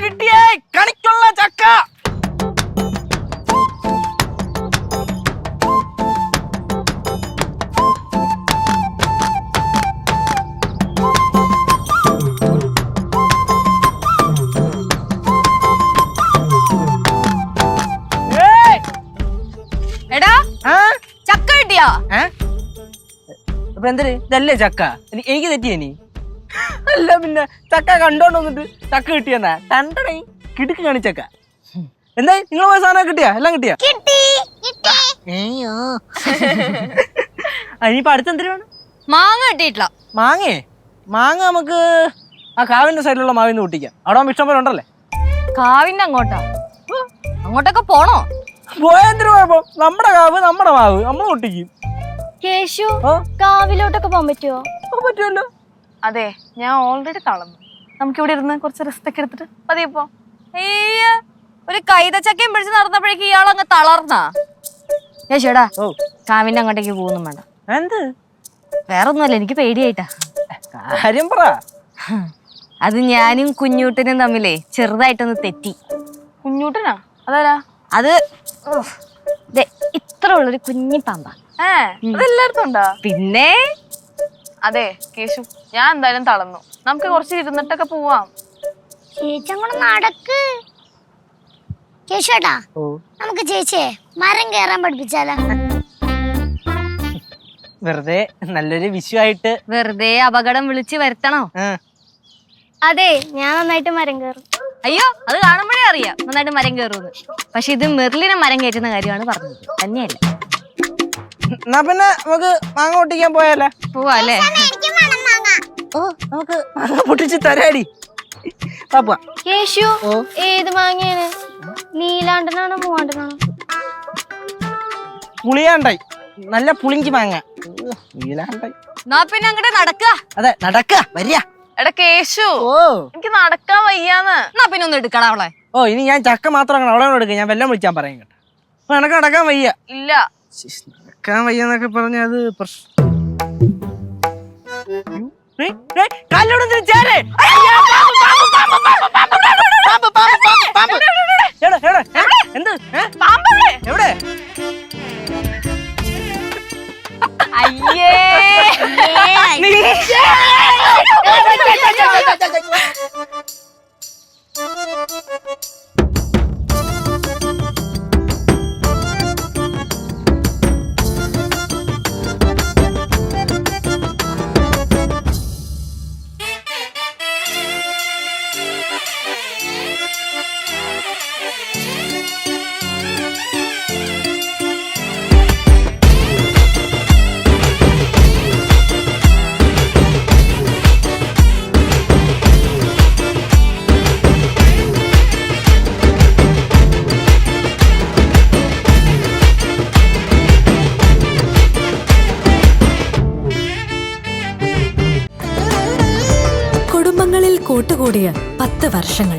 കിട്ടിയേ, കണിക്കുള്ള ചക്ക. എടാ ചക്ക കിട്ടിയാ? അപ്പൊ എന്തിന് ഇതല്ലേ ചക്ക? എനിക്ക് തെറ്റിയനി അല്ല, പിന്നെ ചക്ക കണ്ടോണ്ട് വന്നിട്ട് ചക്ക കിട്ടിയെന്നാ കണ്ടടേ കിടുക്ക് കാണിച്ചക്ക. എന്താ നിങ്ങൾ പോയ സാധനം കിട്ടിയാ? എല്ലാം കിട്ടിയാ? ഇനിയിപ്പൊ അടുത്തെന്തിനു വേണം? മാങ്ങ കിട്ടിയിട്ടില്ല. മാങ്ങേ? മാങ്ങ നമുക്ക് ആ കാവിന്റെ സൈഡിലുള്ള മാവിന്ന് പൊട്ടിക്കാം. അവിടെ ഇഷ്ടം പോലെ ഉണ്ടല്ലേ? കാവിന്റെ അങ്ങോട്ടാ? അങ്ങോട്ടൊക്കെ പോണോ? പോയെന്തിനു കുഴപ്പം? നമ്മുടെ കാവ് നമ്മുടെ മാവ്, നമ്മൾ പൊട്ടിക്കും. കേശു, കാവിലോട്ടൊക്കെ പോകാൻ പറ്റുമോ? പറ്റുമല്ലോ. അതെ, ഞാൻ ഓൾറെഡി തളർന്നു. നമുക്കിവിടെ ഇരുന്ന് കുറച്ച് റെസ്റ്റ് ഒക്കെ എടുത്തിട്ട് പതിയപ്പോ. ഒരു കൈതച്ചക്കയും പിടിച്ച് നടന്നപ്പോഴേക്ക് ഇയാളങ്ങ് തളർന്നാ. ചേടാ, കാവിന്റെ അങ്ങോട്ടേക്ക് പോകുന്നു വേണ്ട. എന്ത്? വേറൊന്നുമല്ല, എനിക്ക് പേടിയായിട്ടാ. കാര്യം പറ. അത് ഞാനും കുഞ്ഞൂട്ടനും തമ്മിലേ ചെറുതായിട്ടൊന്ന് തെറ്റി. കുഞ്ഞൂട്ടനാ? അതാരാ? അത് ഇത്ര ഉള്ളൊരു കുഞ്ഞി പാമ്പ. അതെല്ലായിടത്തും ഉണ്ടാ? പിന്നെ അതെ കേശു, ഞാൻ എന്തായാലും തളർന്നു. നമുക്ക് കുറച്ച് ഇരുന്നിട്ടൊക്കെ പോവാം. ചേച്ചങ്ങോട്ട് നടക്ക്. കേശുട്ടാ, നമുക്ക് ചേച്ചിയെ മരം കയറാൻ പഠിപ്പിച്ചാലോ? വെറുതെ നല്ലൊരു വിഷുവായിട്ട് വെറുതെ അപകടം വിളിച്ച് വരുത്തണോ? അതെ, ഞാൻ നന്നായിട്ട് മരം കയറും. അയ്യോ, അത് കാണുമ്പോഴേ അറിയാം നന്നായിട്ട് മരം കയറുമെന്ന്. പക്ഷെ ഇത് മെർലിനെ മരം കയറ്റുന്ന കാര്യമാണ് പറഞ്ഞത്, തന്നെയല്ല. എന്നാ പിന്നെ നമുക്ക് മാങ്ങ പൊട്ടിക്കാൻ പോയാലേ? പോവാല്ലേ? നമുക്ക് മാങ്ങ പൊട്ടിച്ച് തരാടി. പാപ്പാ. കേശു, ഏത് മാങ്ങയാണ്? നീലാണ്ടനാണോ മൂവാണ്ടനാണോ? പുളിയാണ്ടായി, നല്ല പുളിഞ്ചി മാങ്ങ. നീലാണ്ടായി. എന്നാ പിന്നെ അങ്ങോട്ട് നടക്ക. അതെ, നടക്ക. വരിക. എടാ കേശു, എനിക്ക് നടക്കാൻ വയ്യാന്ന്. എന്നാ പിന്നെ ഒന്ന് എടുക്കടാ അവളെ. ഇനി ഞാൻ ചക്ക മാത്രം അവളെ എടുക്കുക. ഞാൻ വെല്ലം വിളിച്ചാൻ പറയും കേട്ടോ. അപ്പൊ എനക്ക് നടക്കാൻ വയ്യ. ഇല്ല, നടക്കാൻ വയ്യെന്നൊക്കെ പറഞ്ഞ അത് പ്രശ്നം. എന്ത്? എവിടെ? അയ്യേ, കുടുംബങ്ങളിൽ കൂട്ടുകൂടിയ 10 വർഷങ്ങൾ.